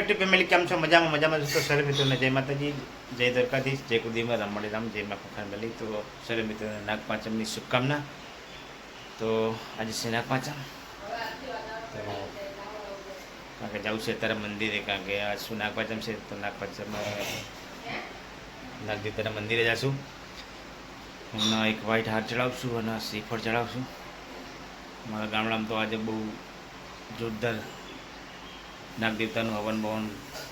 Family કેમ છો? મજામાં મજામાં તો સરે મિત્રોને જય માતાજી, જય દ્વારકાધીશ, જય કુદીમાં રામવાડી રામ, જય મા ફેમિલી. તો સરે મિત્રોને નાગપાંચમની શુભકામના. તો આજે છે નાગપાંચમ, તો કારણ કે જવું છે અત્યારે મંદિરે, કારણ કે આજ શું નાગપાંચમ છે. તો નાગપાંચમ નાગદેવતાના મંદિરે જઈશું. હમણાં એક વ્હાઈટ હાર ચડાવશું અને શ્રીફળ ચડાવશું. મારા ગામડામાં તો આજે બહુ જોરદાર નાગદેવતાનું હવન ભવન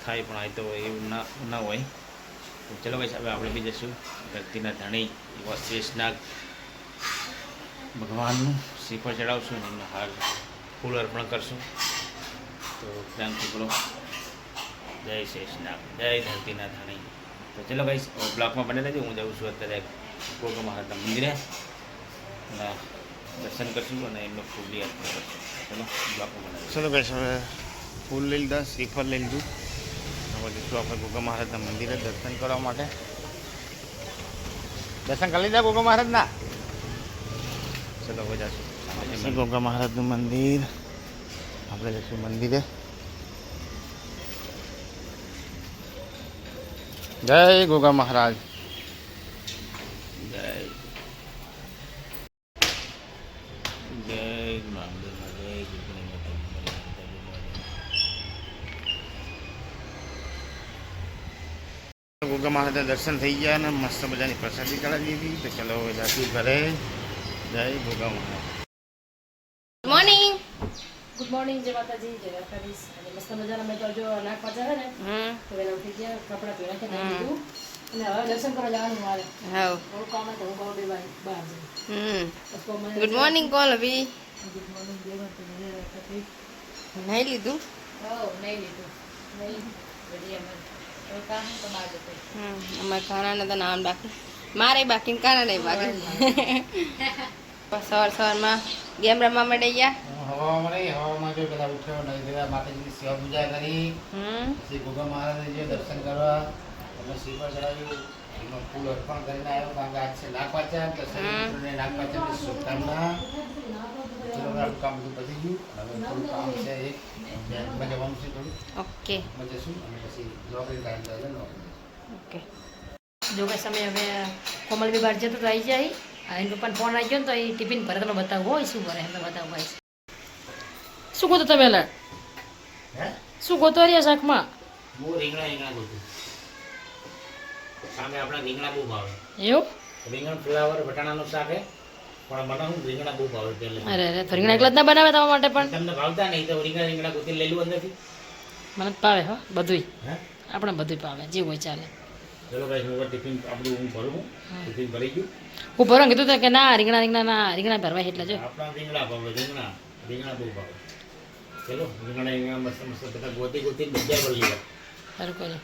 થાય, પણ અહીં તો એવું ના હોય. તો ચલો ભાઈ, હવે આપણે બી જઈશું ધરતીના ધણી એવા શ્રેષ્ઠ નાગ ભગવાનનું શ્રીફળ ચડાવશું અને એમનો હાર ફૂલ અર્પણ કરશું. તો ધ્યાનથી બોલો, જય શ્રેષ્ઠ નાગ, જય ધરતીના ધણી. તો ચલો ભાઈ, બ્લોકમાં બને રહેજો. હું જાઉં છું અત્યારે ગોગા મહારાજના મંદિરે અને દર્શન કરશું અને એમનો ફૂલ બી અર્પણ કરશું. ચલો બ્લોકમાં બને. ચલો ભાઈ, હવે ફૂલ લઈ લીધા, શ્રીફળ લઈ લીધું. હવે જઈશું આપણે ગોગા મહારાજના મંદિરે દર્શન કરવા માટે. દર્શન કરી લીધા ગોગા મહારાજના? ચલો હવે જઈશું ગોગા મહારાજનું મંદિર. આપણે જઈશું મંદિરે. જય ગોગા મહારાજ, જય જય ગોગા મહારાજના દર્શન થઈ ગયા અને મસ્ત મજાની પ્રસાદી કરાવી દીધી. તો ચલો હવે જાશું ઘરે. જય ગોગા મહારાજ. મોર્નિંગ, ગુડ મોર્નિંગ, જય માતાજી, જય દ્વારકાધીશ. અને મસ્ત મજાના મેં તો જો નાગપાંચમ છે ને, તો વેલા ઉઠી ગયા, કપડાં પહેરા કે દીધું અને હવે દર્શન કરવા જવાનું મારે. હા, થોડું કામ હતું, હું કહું બે બહાર જઈ. ગુડ મોર્નિંગ કોલ અભી. ગુડ મોર્નિંગ, જય માતાજી, જય દ્વારકાધીશ. નહીં લીધું? હા, નહીં લીધું. નહીં બધી અમારે અમારે ખાના તો નામ બાકી, મારે બાકી ખાના નહીં બાકી. સવાર સવારમાં ગેમ રમવા માંડી ગયા. હવામાં જો પેલા ઉઠ્યો, માતાજીની સેવા પૂજા કરી, પછી ગોગા મહારાજને દર્શન કરવા, અમે શ્રીફળ ચડાવ્યું, એમાં ફૂલ અર્પણ કરીને આવ્યો. કારણ કે આજ છે નાગપાંચમ, તો શરીરને નાગપાંચમની શુભકામના. ચલો કામ બધું પતી ગયું. હવે થોડું કામ છે, એક બેંકમાં જવાનું છે થોડું. ઓકે, જશું અને પછી નોકરી ટાઈમ થાય છે. ઓકે, જો કે સમય હવે કોમલ બી બહાર જતો તો આવી જાય. એના પપ્પાને ફોન આવી ગયો ને, તો એ ટિફિન ભરે તમને બતાવવું હોય શું ભરે એમને બતાવવું હોય. શું ગોતો તમે લા? શું ગોતો રહ્યા શાકમાં? હું રીંગણા ગોતું. સામે આપણા રીંગણા બહુ ભાવે. એવું? રીંગણ ફ્લાવર વટાણાનું શાક હે, પણ મને હું રીંગણા બહુ ભાવે. અરે તો રીંગણા એકલા જ ના બનાવે તમારા માટે? પણ તમને ભાવતા નહીં તો રીંગણા ગોતી લઈ લઉં અંદરથી. મને ભાવે હો બધુંય. આપણે બધુંય ભાવે, જે હોય ચાલે. ચલો ભાઈ, હું ટિફિન આપણું હું ભરું. ટિફિન ભરી ગયું. હું ભરો કીધું કે ના રીંગણા ભરવા એટલે જો આપણા રીંગણા ભાવે. રીંગણા બહુ ભાવે. ચલો રીંગણા મસ્ત મસ્ત બધા ગોતી બધા ભરી ગયા. સારું કર્યું.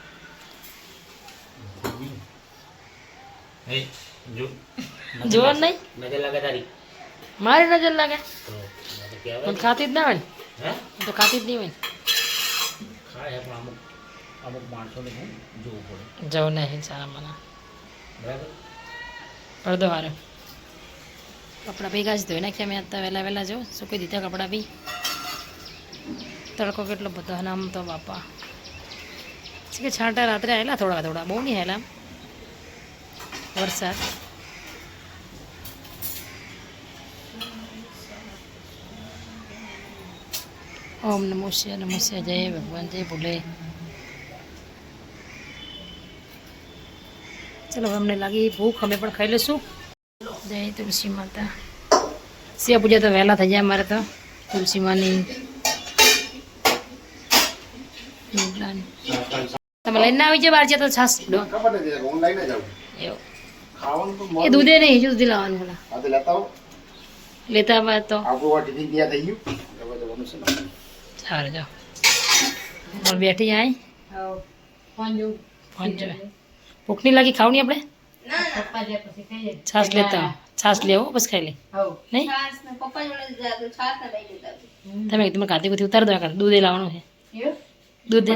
જોવા નહીં નજર લાગે તારી? મારી નજર લાગે પણ ખાતી જ ના હોય. તો ખાતી જ નહીં હોય. ખાય પણ અમુક માણસોને જોવું પડે. જવું નહીં સારા મને બરાબર. અડધો હારો કપડાં ભેગા જ ધોઈ નાખ્યા મેં અત્યારે વહેલા જો સૂકી દીધા કપડાં બી. તડકો કેટલો બધો આમ તો બાપા કે છાંટા રાત્રે આવેલા થોડા બહુ નહીં આવેલા વરસાદ. ઓમ નમો શિવાય, જય ભગવાન, જય ભોલે. ચલો અમને લાગી ભૂખ, અમે પણ ખાઈ લઈશું. જય તુલસી માતા. શિવ પૂજા તો વહેલા થઈ જાય અમારે તો. તુલસી માની તમે લઈને આવી જાય બહાર તો છાસ એ દૂધે નહીં, હજુ સુધી લાવવાનું લેતા બાદ તો સારું. જાઓ પણ બેઠી આય ફોન જો ભૂખ નહીં લાગી ખાવની આપણે છાસ લેતા છાસ લેવો બસ ખાઈ લે નહીં. તમે ખાતી ગોતી ઉતાર દો, દૂધે લાવવાનું છે. દૂધ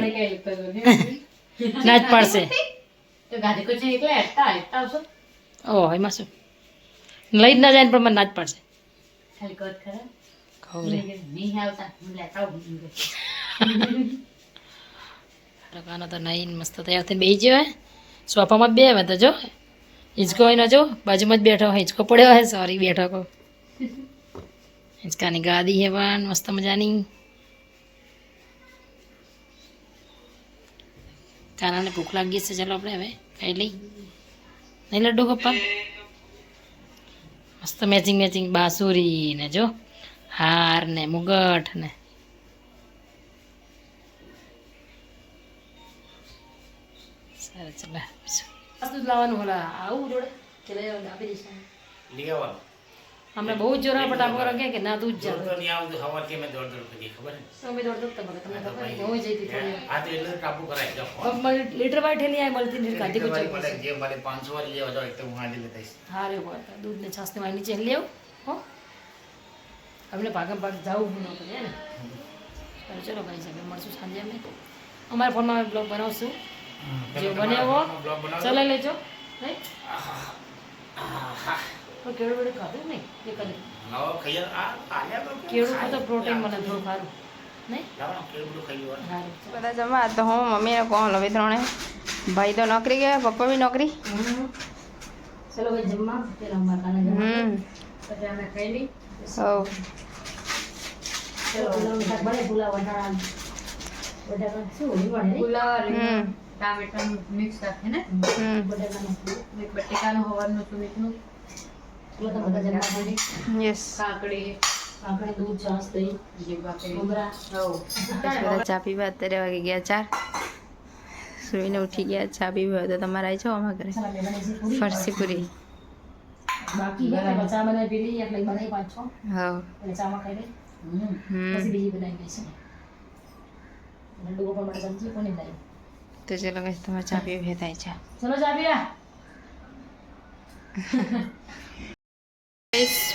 ના જ પાડશે. ઓહ એમાં શું લઈ જ ના જાય પણ મને ના જ પાડશે. ટકાનો તો નહીં મસ્ત તૈયાર થઈને બેસી ગયો હે સોફામાં જ બે હવે તો જો હિંચકો હોય જો બાજુમાં જ બેઠો હોય હિંચકો પડ્યો હે સોરી બેઠો કહો હિંચકાની ગાદી હે પણ મસ્ત મજાની કાનાને ભૂખ લાગી છે ચાલો આપણે હવે ખાઈ લઈ નહીં લડ્ડુ પપ્પા મસ્ત મેચિંગ મેચિંગ બાસુરી ને જો હાર ને મુગટ ને સારું ચાલો મસ્ત લાવવાનું હોલા આવું જોડે કે લઈ આવવાનું આપી દઈશ લઈ આવવાનું હમણાં બહુ જ જોરા પટાકો રગે કે ના તું જ જા તો નહીં આવતું હવાર કે મેં દોડ કરી ખબર ને તમે દોડ દોડ તમને ખબર છે હું જઈતી થોડી આ તો એટલે કાબુ કરાય જો લીટર બાય ઠેલી આ મળતી લીટર કાઢી વાળી બચો મળે જે મારે 500 વાળી લેવા જાવ તો હું હાલી લેતા આવીશ હા રે બોલતા દૂધ ને છાસ ને વાળી નીચે લઈ આવ હો અમને ભાગમ ભાગ જાવું ન પડે ને ચાલો ચલો ભાઈ સાહેબ મળશું સાંજે અમે અમારા ફોનમાં બ્લોગ બનાવશું જે બનાવો ચલાવી લેજો નહીં તો કેળું બેડું ખાધું નહીં એ કદી નવો ખાઈ આ આલ્યા તો કેળું તો પ્રોટીન મને થોડું ખારું નહીં લાવવાનું કેળું ખાઈ લેવાનું સારું બધા જમવા તો હું મમ્મીને કોણ હવે ત્રણે ભાઈ તો નોકરી ગયા પપ્પા બી નોકરી ચલો ભાઈ જમવા પેલા અમારા કાના જમવા પછી અમે ખાઈ લઈ હવ ચલો પુલાવનું શાક બને પુલાવ વટાણા બટાકા શું હોળી વડે નહીં પુલાવ ટામેટાનું મિક્સ રાખે ને બટાકાનું બટેકાનું હવાનું સુમીટનું ચલો તો બધા જમવા માંડી યસ કાકડી આપણે દૂધ છાશ દહીં જે બાકી મમરા બધા ચા પીવા અત્યારે વાગી ગયા 4 સુઈને ઉઠી ગયા ચા પીવા હોય તો તમારે આવી જાઓ અમારા ઘરે મસાલા મેં બનાવી છે પૂરી ફરસી પૂરી બાકી હે તો ચા બનાવી પીલી એટલે બનાવી 5-6 હવ એટલે ચામાં ખાઈ લઈ પછી બીજી બનાવી દઈશું લડ્ડુ ગોપાલ માટે સબ્જી કોની લાવી તો ચલો guys તમારે ચા પીવી થાય ચા ચલો ચા પીવા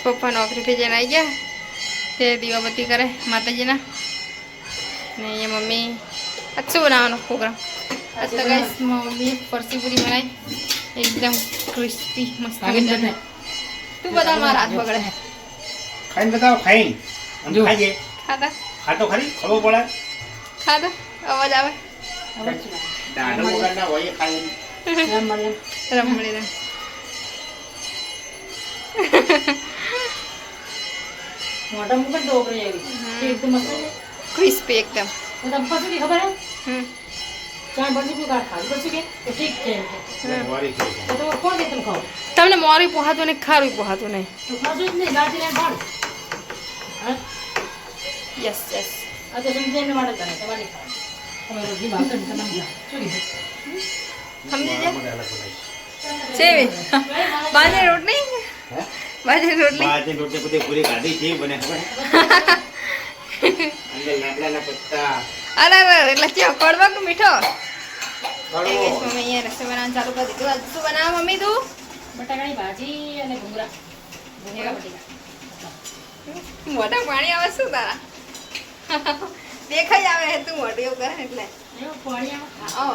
પપ્પા નોકરીથી જઈને આવી ગયા તે દીવાબત્તી કરે માતાજીના ને અહીંયા મમ્મી આજ શું બનાવવાનો પ્રોગ્રામ આજ તો ગાઈસ મમ્મી ફરસી પૂરી બનાવી એકદમ ક્રિસ્પી મસ્ત મજાની. તું બધા મારા હાથ પકડે ખાઈને બતાવો ખાઈને જો. ખાજે ખાતા ખાતો ખરી ખબર પડે ખાતા અવાજ આવે દાડો વગરના હોય એ ખાઈ રમણી રમ મોટા મુકટ તો ઓપરે આવી તે એકદમ મસ્ત છે ક્રિસ્પી એકદમ તો તમ પાસે की खबर है હમ चार बजे को काट खा बच्चे के तो ठीक है વારી છે तो कौन दे तुम खाओ તમને મોરી પોહાતું ને ખારું પોહાતું નહીં तो खाजो नहीं गाती नहीं भाड़ हां યસ યસ आ तो समझे में मार करे तुम्हारी खा तुम्हारे रोटी बात करने का नाम चली સમજી જા સેવી બાજરી રોટલી બાજરી રોટલી બાજે રોટલી બધી પૂરી કાઢી છે બને ખબર અંદર લાકડાના પત્તા અરે અરે એટલે કેવો કડવા કે મીઠો એ કડવો guys, મમ્મી અહીંયા રસોઈ બનાવવાનું ચાલુ કરી દીધું આજ શું બનાવ મમ્મી તું બટાકાની ભાજી અને ભૂંગળા ભૂંગળા બટેકા મોઢા પાણી આવે શું તારા દેખાઈ આવે તું મોઢું એવું કરે એટલે એવો પાણી હા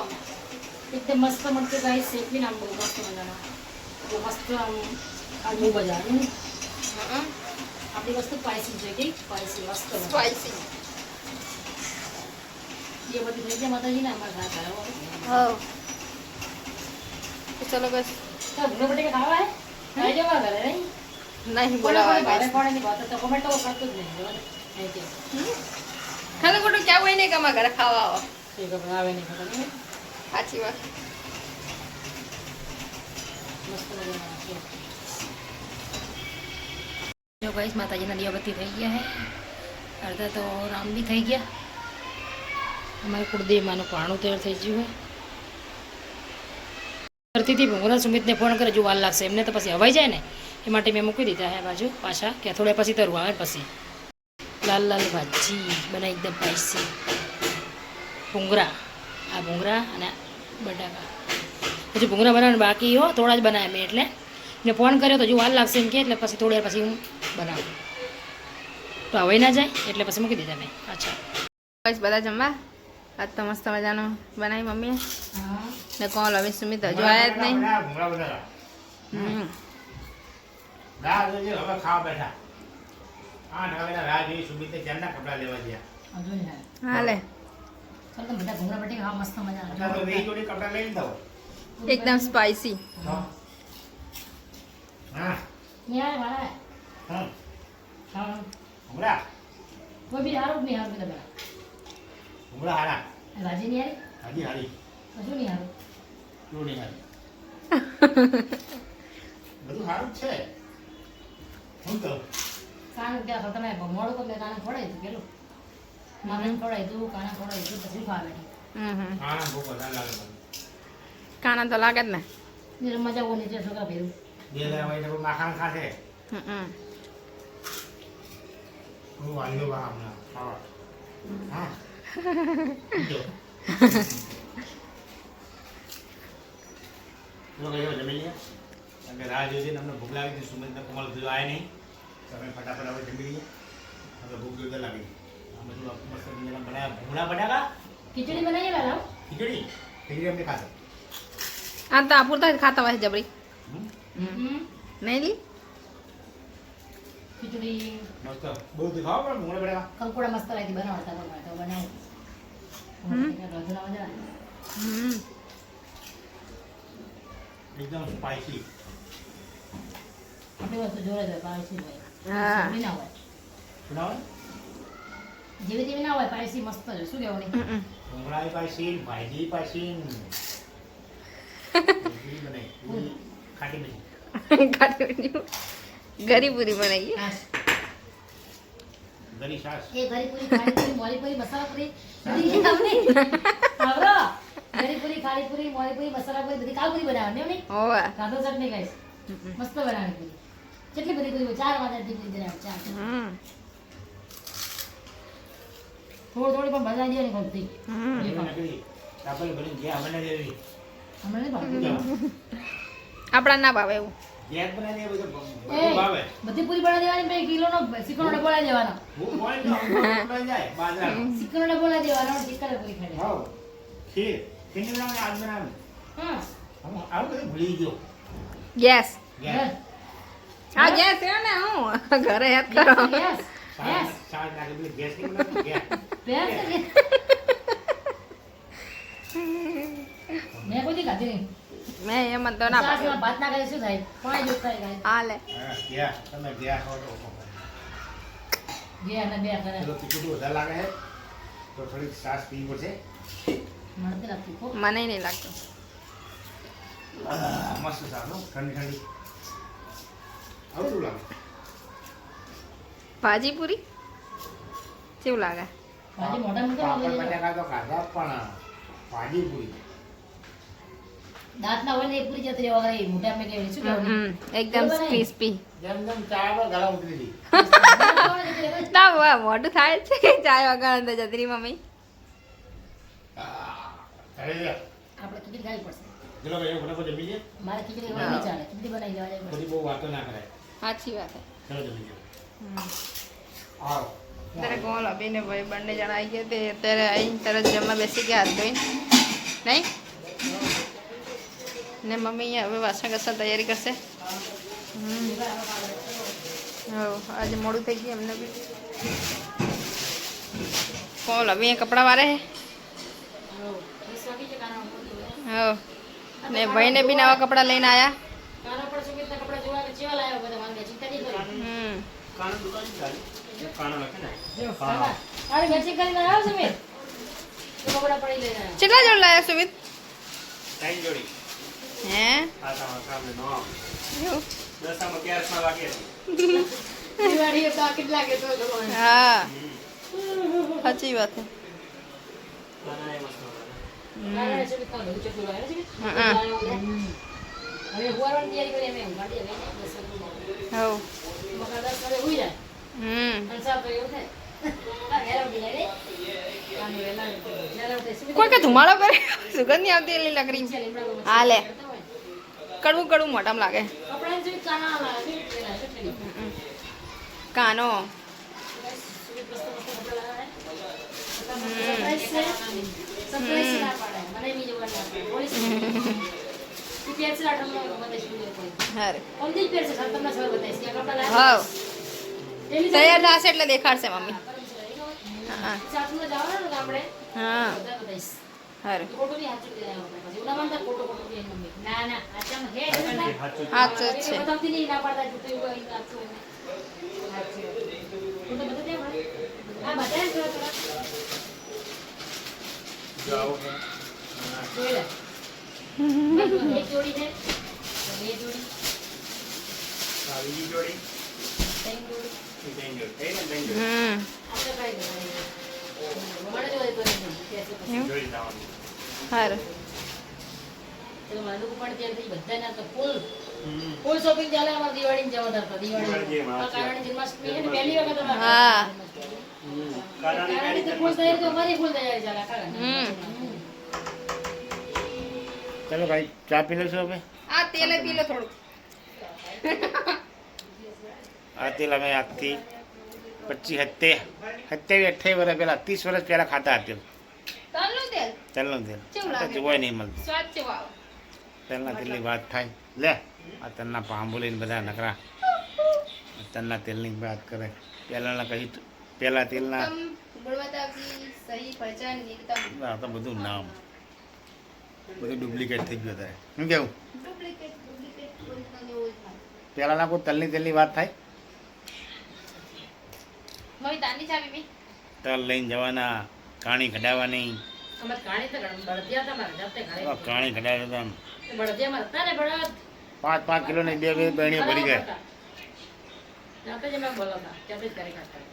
एकदम मस्त मस्त गाइस सेकली नाम बोलो मस्त बनाना वो मस्त आलू बजार में आपकी वस्तु स्पाइसी चाहिए स्पाइसी मस्त સ્પાઈસી ये बता दीजिए माताजी ना हमारे साथ आया હા તો ચલો બસ तो भुने बटेका खावा है खाई जावा करे नहीं નહીં बोला બોલાવા बारे guys. पड़े नहीं बात तो कमेंट तो करते नहीं बोला नहीं के ખાલી ખોટું ક્યાં હોય નહીં કે અમારા ઘરે ખાવા આવો ठीक है बनावे नहीं पता नहीं સાચી વાત मस्त बनाना जो गाइस माताजी ना दियाबत्ती થઈ ગયા है અડધા તો રામ બી થઈ ગયા અમારે કુળદેવ માનું પાણું તૈયાર થઈ ગયું હોય કરતી હતી ભૂંગરા સુમિતને ફોન કરે જો વાર લાગશે એમને તો પછી હવાઈ જાય ને એ માટે મેં મૂકી દીધા હે બાજુ પાછા કે થોડા પછી તરવું આવે પછી લાલ લાલ ભાજી બનાવી એકદમ સ્પાઈસી ભૂંગરા આ ભૂંગરા અને બટાકા હજુ ભૂંગરા બનાવવાનું બાકી હો થોડા જ બનાવ્યા મેં એટલે મેં ફોન કર્યો તો જો વાર લાગશે એમ કે એટલે પછી થોડી વાર પછી હું બનાવું તો હવાઈ ના જાય એટલે પછી મૂકી દીધા મેં અચ્છા બસ બધા જમવા આજ તો મસ્ત મજાનું બનાવી મમ્મીએ ને કોણ હવે સુમિત હજુ આયા જ નહીં ભૂંગળા બધા હમ રાહ જોજે હવે ખાવા બેઠા 8 વાગ્યાના રાહ જોઈ સુમિતને ચારના કપડા લેવા ગયા હાલે ચાલ તો બધા ભૂંગળા બટેકા હા મસ્ત મજા અત્યારે તો વેઈ જોડી કપડાં લઈને જાઓ. એકદમ સ્પાઇસી. હા ન્યાય વાળા હા હા ભૂંગળા કોઈ બી હારું જ નહીં હારું બધા ભૂંગળા હારા ભાજી નહીં હારી હાજી હારી કશું નહીં હારું રોટી હારી બધું સારું જ છે હું તો કાન ત્યાં તમે મોડું તો મેં કાને ખોડાય તું પેલું મારે ખોડાય તું કાના ખોડાય તું પછી ખા બેઠી હા બહુ વધારે લાગે મને. કાના તો લાગે જ ને. ને મજા ઓની છે છોકરા ભેરું બે લે હોય તો માખણ ખાશે હું વાંધો બા હમણાં ખાવા હા જો ચલો ગયો જમી લઈએ કારણ કે રાહ જોઈને અમને ભૂખ લાગી હતી સુમિત ને કોમલ બધું આવે નહીં તમે ફટાફટ હવે જમી લઈએ હવે ભૂખ જોઈને લાગી અમે થોડા મસ્ત મજાના બનાવ્યા ભૂંગળા બટાકા ખીચડી બનાવીએ વેલા ખીચડી ખીચડી અમને ખાશે આ તો આપૂરતા ખાતા હોય જબરી. નહીં લી ખીચડી મસ્ત બહુ દેખાવ પણ ભૂંગળા બટાકા કંકોડા મસ્ત લાગી બનાવતા બનાવી મજા એકદમ સ્પાઇસી આપણી વસ્તુ જોડે જ હોય પાયસી હોય હા. જેવી ના હોય બનાવો જેવી તેવી ના હોય પાયસી મસ્ત જ હોય. શું કહેવું નહીં ભૂંગળા પાસી ભાજી પાસી બને પૂરી ખાટી બની ગરી પૂરી બનાવી. ગરી સાસ એ ઘરી પૂરી ખાલી પૂરી મોરી પૂરી મસાલા પૂરી બધી આવરો ઘરી પૂરી ખાલી પૂરી મોરી પૂરી મસાલા પૂરી બધી કાલ પૂરી બનાવવાની એમ નહીં હોવે. કાંદો ચટણી ગાઈસ મસ્ત બનાવવાની પૂરી કેટલી બધી પૂરી 4 વાગ્યાથી પૂરી બનાવ 4 થોડી પણ બનાવી દેવાની ગમતી આપણે બની ગયા મને દેવી હમણાં નહીં ભાવતી આપણા ના ભાવે એવું. ગેસ બનાવી દે બધું એ, ભાવે બધી પૂરી બનાવી દેવાની પછી કિલોનો સિક્કોનો ડબ્બો લઈ દેવાનો હું બોલ તો જાય બાજરાનો સિક્કોનો ડબ્બો લઈ દેવાનો સિક્કા પૂરી ખાઈ હાઉ ખીર ખીરની બનાવવાની આજ બનાવવાની હા હું આવું બધું ભૂલી ગયો ગેસ. ગેસ હા ગેસ છે ને હું ઘરે યાદ કરો. યસ યસ સાત નાખી પેલી ગેસ ની બનાવવાની ગેસ બેસ મેં કોઈ દી ખાધી નહીં મેં એમ તો ના ભાવે. સાસમાં ભાત ના ખાય શું થાય પાણી જોત થાય ગાય હા લે. હા ગયા તમે ગયા હો તો ગયા ને બે કરે પેલો તીખું વધારે લાગે છે તો થોડીક સાસ પીવી પડશે મળતી લાગતી ખૂબ મને નહીં લાગતું. મસ્ત સાસ હો ઠંડી ઠંડી આવું શું લાગે ભાજી પૂરી કેવું લાગે? ભાજી મોટા મૂકો પાપડ બટાકા તો ખાધા પણ ભાજી પૂરી દાંત ના હોય ને એ પૂરી જતી રહેવા ગઈ મોટા મેં કેવી શું કહેવું એકદમ ક્રિસ્પી. જેમ જેમ ચા પર ગળા ઉતરી હતી ના વાહ, મોટું થાય છે કે ચાય વગર અંદર જતરી મમ્મી. અરે આપણે ખીચડી ખાવી પડશે ચલો ભાઈ ફટાફટ જમી લઈએ મારે ખીચડી વગર નહીં ચાલે ખીચડી બનાવી દેવા જાય બધી બહુ વાતો ના કરાય સાચી વાત છે. ચલો જમી લઈએ આવો અત્યારે કોણ અભિને ભાઈ બંને જણા આવી ગયા તે અત્યારે આવીને તરત જમવા બેસી ગયા હાથ ધોઈને. નહીં ને મમ્મી હવે વાસણ ઘસા તૈયારી કરશે. હા આજે મોડું થઈ ગયું એમને બી. કોણ અભી કપડાં વારે હે. હા ને ભાઈને બી નવા કપડાં લઈને આવ્યા. કાના પર સુમિતના કપડા જોવા કે ચેવા લાવ્યો બધા માંગે ચિંતા નહીં કરી કાનો દુકાન ચાલી કાનો લખે ને જો અરે મેચિંગ કરીને આવ્યો સુમિત તો કપડા પડી લઈને આવ્યો કેટલા જોડ લાયા સુમિત? ટાઈમ જોડી હે આતા સામે નો એવું? દસામાં 11 વાગે દિવાળી તો કેટલા કે તો જવાનું હા સાચી વાત છે. કાના એ મસ્ત કાના સુમિત કા બધું ચકલું લાવ્યો છે હવે હુવારવાની તૈયારી કરી અમે ગાડી લઈને 10 હવ મકા 10 વાગે હુઈ જાય અને સાત વાગે ઉઠે હેરા ઉઠી જાય રે કાને વેલા ઉઠે સુમિત કોઈ કે ધુમાડો કરે સુગંધ નહીં આવતી એલી લકડી. હા લે કડવું કડવું મોઢામાં લાગે. કપડા જે કાના લાગે પેલા કેટલી કાનો સરપ્રાઈઝ ના પાડે મને બી જોવાનું ના પાડે પોલીસ ઈ પેન્સિલ આટલો મને શું કોઈ હારે ઓમદી પેન્સિલ તમને સર બતાઈશ કે કપડા લાગે હા તૈયાર થશે એટલે દેખાડશે મમ્મી. હા સાતમાં જવાનું ને આપણે હા બધા બતાવીશ. હારું ખોટું નહીં, સાચું કહેવાય આપણે. પછી ઓલા માનતા ખોટું ખોટું કહે મમ્મી. ના ના સાચામાં હે જ બધા. સાચું જ છે એને બતાવતી નહીં, ના પાડતા જૂઠું એવું હોય, સાચું હોય. સાચું. ખોટું બધું કેમ હોય? આ બતાવે ને થોડા થોડા. જોઈ લે. એક જોડી છે, બે જોડી, ત્રણ જોડી. હમ આપણે કાંઈ બતાવીએ. મને જોડે તો નહીં, પેસો પછી. એવું હારું ચલો મારું પણ ત્યાં થઈ બધાના તો ફૂલ શોપિંગ ચાલે અમારે દિવાળીની જવાદાર તો દિવાળી કારણે જન્માષ્ટમી છે ને પહેલી વખત અમારે હા. કારણે તો ફૂલ તૈયારી તો અમારી ફૂલ તૈયારી ચાલે કારણે. ચલો ભાઈ ચા પી લેશો હવે. આ તેલે પી લો થોડું આ તેલ અમે આજથી 25 27 28 વર્ષ પહેલાં 30 વર્ષ પહેલાં ખાતા હતા તલનું તેલ તેલનું તેલ કેવું આ તો લાગે? જોવાય નહીં મળતું સ્વાદ કેવો આવે તેલના તેલની વાત થાય લે આ તલના પાંબોલીને બધા નકરા તલના તેલની વાત કરે પહેલાંના કહી પહેલાં તેલના એકદમ ગુણવત્તા की सही पहचान एकदम આ તો બધું નામ બધું ડુપ્લિકેટ થઈ ગયું અત્યારે શું કેવું ડુપ્લિકેટ ઓરિજિનલ એવું થાય પહેલાંના કોઈ તેલની વાત થાય મમ્મી તાની ચાવી બી તલ લઈને જવાના કાણી કઢાવવાની અમારે કાણી તો બળદિયા હતા મારે જાતે ઘરે. કાણી કઢાવતા બળદિયામાં હતા ને બળદ. 5 કિલોની બે બહેણીઓ ભરી જાય જાતે જ અમે બોલાવતા, જાતે જ કરી કાઢતા.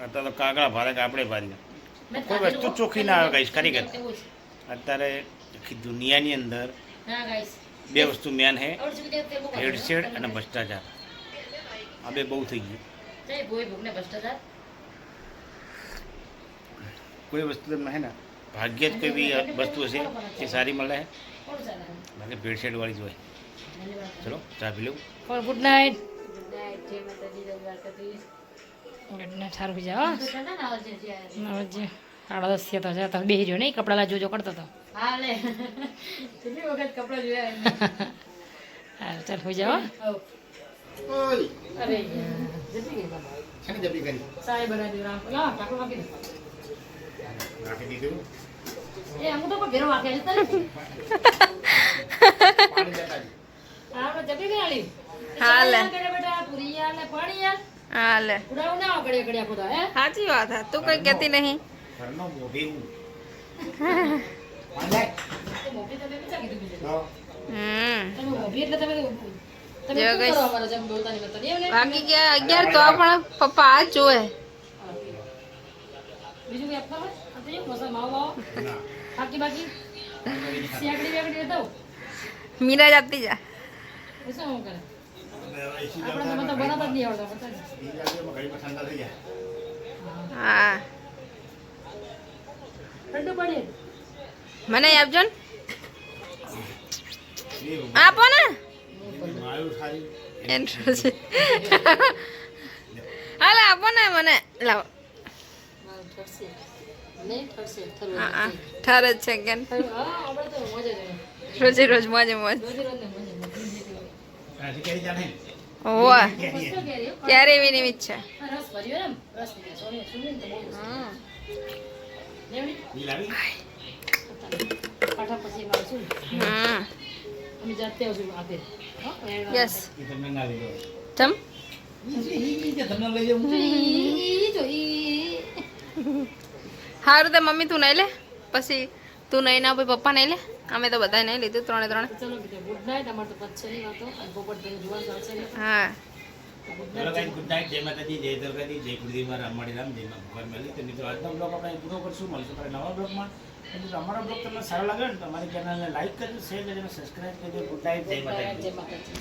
અત્યારે તો કાગડા ભારે કે આપણે ભારીએ મેં કોઈ તાજેલું વસ્તુ ચોખ્ખી ના આવે ગાઈસ ખરેખર એવું છે. અત્યારે આખી દુનિયાની અંદર હા ગાઈસ. બે વસ્તુ મેન છે આવડે છે કે તે બહુ ભેળસેળ અને ભ્રષ્ટાચાર આ બે બહુ થઈ ગયું જય ભોય ભોગને ભ્રષ્ટાચાર. કોઈ વસ્તુ તમને હે ને ભાગ્ય જ કોઈ બી વસ્તુ હશે એ સારી મળે છે કોણ ચાલે? બાકી ભેળસેળવાળી જ હોય ચલો ચા પી લઉં કોણ ગુડ નાઇટ. Good night. જય માતાજી, જય દ્વારકાધીશ. Good night. સારું થઈ જાઓ. નવજે 10:30 થયા તો જતા બેહી રહ્યો નહીં, કપડાં જોજો કરતો તો. હા લે કેટલી વખત કપડાં જોયા. હા ચાલ હોઈ જાઓ. અરે જતી ગઈ બાબા. શાની જબરી કરી સાય બનાવી રામ લા ટાકો વાકી દે. રાખી દીધું એ આમ તો કોઈ ઘેરો વાક્યા જતા નથી. પાણી જતા આપણે જતી ગઈ આલી. હા લે. બેટા પૂરી યાર ને પાણી યાર હા લે ઉડાવ ના ગળે ગળ્યા ખોદા હે. સાચી વાત હે તું કઈ કહેતી નહીં ઘરનો મોઢી હું તો મોભી તમે બીજા કીધું બીજું. તમે હમ મોભી એટલે તમે તમે જો શું guys. કરો અમારા જેમ બોલતાની મતલબ એવું ને. બાકી ગયા 11 તો પણ પપ્પા આ જ જોવે બીજું કઈ આપતા હોય આ તો એવું મસા માવો માવો બાકી બાકી સિયાકડી વેકડી દેતા હો. મીરા જાતી જા એ શું હું કરે આપણે તો મતલબ બનાવતા જ નહીં આવડતા પતા ને. ઠંડા થઈ જાય હા ઠંડુ પડીએ મને આપજો ને આપો ને મારું સારી એન્ટ્રો છે હાલે આપો ને મને લાવો ઠરશે નહીં ઠરશે થરું હા હા ઠર જ છે કેન હા આપણે તો મજા જ આવે. રોજે રોજ મોજે મોજ રોજે રોજ ને મજા રાજી કરી જાને ઓવા મસ્ત કેરી હો. ક્યારે એવી નિમિત છે આ રસ ભર્યો ને રસ નીકળે સોની સુની તો બહુ મસ્ત. લેવડી ઈ લાવી પાઠા પછી મારું શું હમ અમે જાતે આવશું આપે હો યસ ઈ તમને ના લઈ જાઓ ચમ ઈ કે તમને લઈ જાઉં સારું તે મમ્મી તું નહીં લે પછી તું નહીં ના ભાઈ પપ્પા નહીં લે અમે તો બધા નહીં લીધું 3 3 ચલો બેટા ગુડ નાઇટ. અમારે તો પછીની વાતો અને પોપટ તમે જોવાનું ચાલશે ને. હા ગુડ ચલો નાઇટ. ગાઈસ ગુડ નાઇટ જય માતાજી જય દ્વારકાધીશ જય ગુરુદેવ રામવાડી રામ જય માં ભગવાન મેલી તો મિત્રો આજનો બ્લોગ આપણે પૂરો કરશું મળશું આપણે નવા બ્લોગમાં મિત્રો અમારો બ્લોગ તમને સારો લાગે ને તો અમારી ચેનલને લાઈક કરજો શેર કરજો અને સબસ્ક્રાઇબ કરજો ગુડ નાઇટ જય માતાજી જય માતાજી.